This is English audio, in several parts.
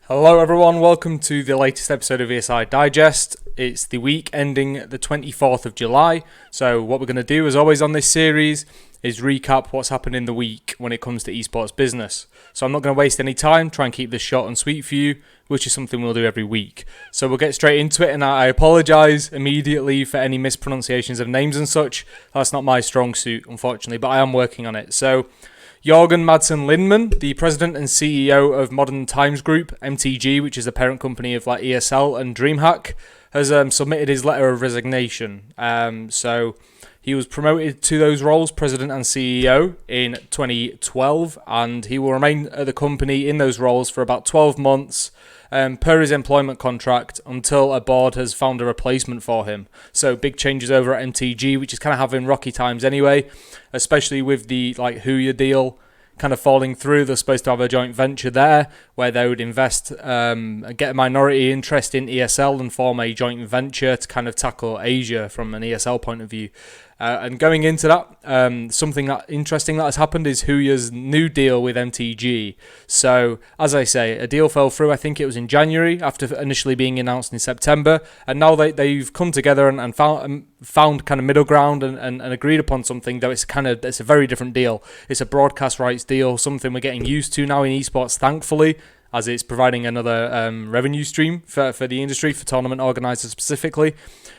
Hello everyone, welcome to the latest episode of ESI Digest. It's the week ending the 24th of July, so what we're going to do as always on this series is recap what's happened in the week when it comes to esports business. So I'm not going to waste any time, try and keep this short and sweet for you, which is something we'll do every week. So we'll get straight into it, and I apologise immediately for any mispronunciations of names and such. That's not my strong suit, unfortunately, but I am working on it. So Jørgen Madsen Lindman, the president and CEO of Modern Times Group, MTG, which is the parent company of like ESL and DreamHack, has submitted his letter of resignation. So he was promoted to those roles, president and CEO, in 2012, and he will remain at the company in those roles for about 12 months per his employment contract until a board has found a replacement for him. So big changes over at MTG, which is kind of having rocky times anyway, especially with the HUYA deal kind of falling through. They're supposed to have a joint venture there where they would invest, get a minority interest in ESL and form a joint venture to kind of tackle Asia from an ESL point of view. And going into that, something interesting that has happened is HUYA's new deal with MTG. So, as I say, a deal fell through, I think it was in January, after initially being announced in September. And now they've come together and found kind of middle ground and agreed upon something, though it's a very different deal. It's a broadcast rights deal, something we're getting used to now in esports, thankfully, as it's providing another revenue stream for the industry, for tournament organisers specifically.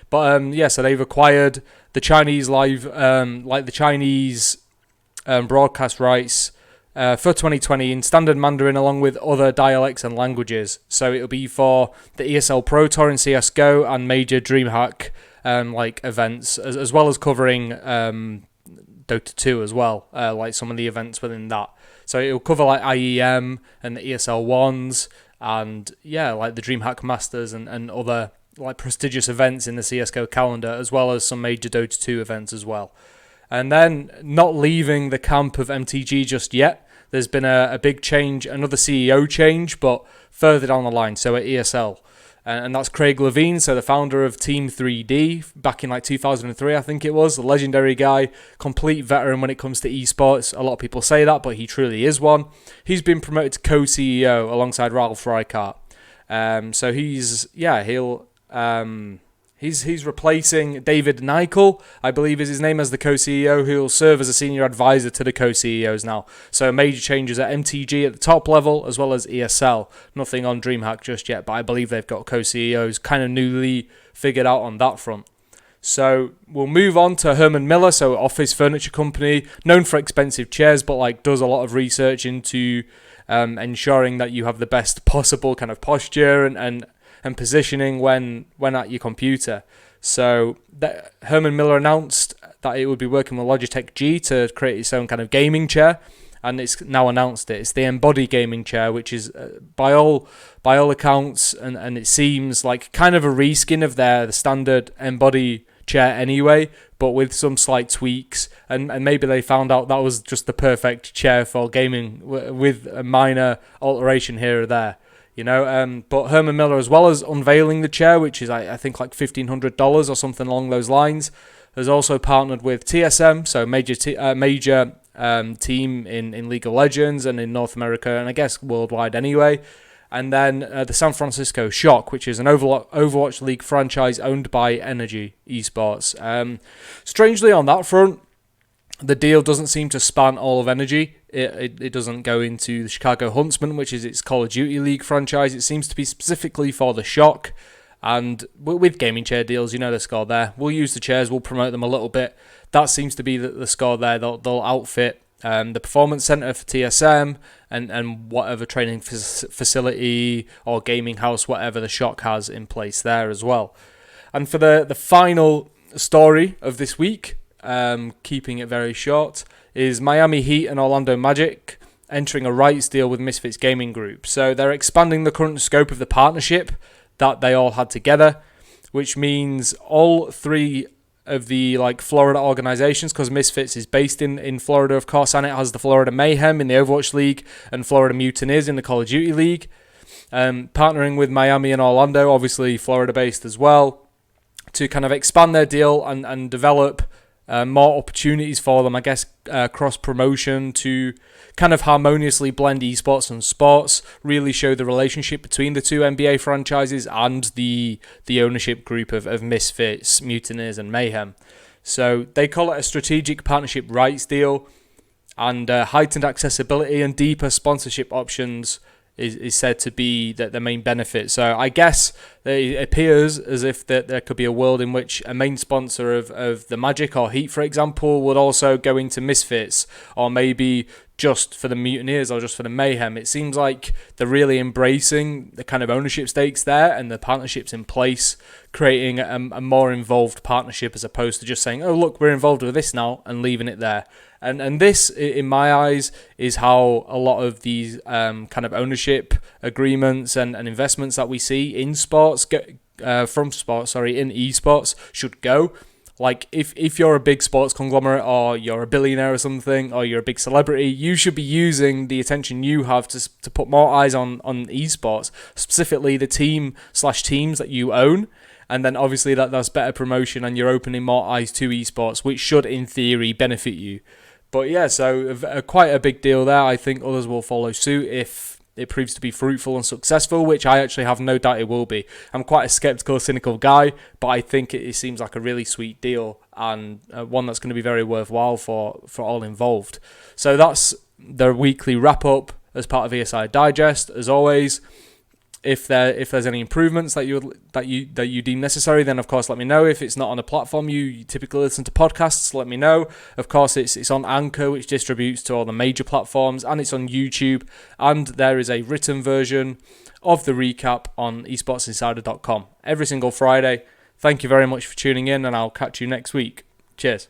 But so they've acquired the Chinese broadcast rights for 2020 in standard Mandarin along with other dialects and languages. So it'll be for the ESL Pro Tour in CSGO and major DreamHack events, as well as covering Dota 2 as well, like some of the events within that. So it'll cover like IEM and the ESL ones, and like the DreamHack Masters and other like prestigious events in the CSGO calendar, as well as some major Dota 2 events as well. And then, not leaving the camp of MTG just yet, there's been a big change, another CEO change, but further down the line, so at ESL. And that's Craig Levine, so the founder of Team 3D, back in 2003, I think it was, a legendary guy, complete veteran when it comes to esports. A lot of people say that, but he truly is one. He's been promoted to co-CEO alongside Ralph Reichart. So he's replacing David Nykel, I believe is his name, as the co-CEO, who will serve as a senior advisor to the co-CEOs now. So major changes at MTG at the top level, as well as ESL. Nothing on DreamHack just yet, but I believe they've got co-CEOs kind of newly figured out on that front. So we'll move on to Herman Miller, so office furniture company, known for expensive chairs, but does a lot of research into ensuring that you have the best possible kind of posture and positioning when at your computer. So Herman Miller announced that it would be working with Logitech G to create its own kind of gaming chair, and it's now announced it. It's the Embody gaming chair, which is by all accounts, and it seems like kind of a reskin of the standard Embody chair anyway, but with some slight tweaks, and maybe they found out that was just the perfect chair for gaming with a minor alteration here or there. But Herman Miller, as well as unveiling the chair, which is I think like $1,500 or something along those lines, has also partnered with TSM, so major team in League of Legends and in North America, and I guess worldwide anyway. And then the San Francisco Shock, which is an Overwatch League franchise owned by Energy Esports. Strangely, on that front, the deal doesn't seem to span all of Energy. It doesn't go into the Chicago Huntsmen, which is its Call of Duty League franchise. It seems to be specifically for the Shock. And with gaming chair deals, you know the score there. We'll use the chairs, we'll promote them a little bit. That seems to be the score there. They'll outfit the Performance Center for TSM and whatever training facility or gaming house, whatever the Shock has in place there as well. And for the final story of this week, keeping it very short, is Miami Heat and Orlando Magic entering a rights deal with Misfits Gaming Group. So they're expanding the current scope of the partnership that they all had together, which means all three of the Florida organizations, because Misfits is based in Florida, of course, and it has the Florida Mayhem in the Overwatch League and Florida Mutineers in the Call of Duty League. Partnering with Miami and Orlando, obviously Florida based as well, to kind of expand their deal and develop more opportunities for them, I guess, cross-promotion to kind of harmoniously blend esports and sports, really show the relationship between the two NBA franchises and the ownership group of Misfits, Mutineers and Mayhem. So they call it a strategic partnership rights deal, and heightened accessibility and deeper sponsorship options is said to be the main benefit. So I guess it appears as if there could be a world in which a main sponsor of the Magic or Heat, for example, would also go into Misfits, or maybe just for the Mutineers or just for the Mayhem. It seems like they're really embracing the kind of ownership stakes there and the partnerships in place, creating a more involved partnership as opposed to just saying, oh, look, we're involved with this now, and leaving it there. And this, in my eyes, is how a lot of these kind of ownership agreements and investments that we see in sports, in esports, should go. Like, if you're a big sports conglomerate, or you're a billionaire or something, or you're a big celebrity, you should be using the attention you have to put more eyes on esports, specifically the teams that you own. And then obviously that's better promotion, and you're opening more eyes to esports, which should, in theory, benefit you. But yeah, so quite a big deal there. I think others will follow suit if it proves to be fruitful and successful, which I actually have no doubt it will be. I'm quite a skeptical, cynical guy, but I think it seems like a really sweet deal, and one that's going to be very worthwhile for all involved. So that's the weekly wrap-up as part of ESI Digest. As always, if there's any improvements that you deem necessary, then of course let me know. If it's not on a platform you typically listen to podcasts, let me know. Of course it's on Anchor, which distributes to all the major platforms, and it's on YouTube, and there is a written version of the recap on esportsinsider.com every single Friday. Thank you very much for tuning in, and I'll catch you next week. Cheers.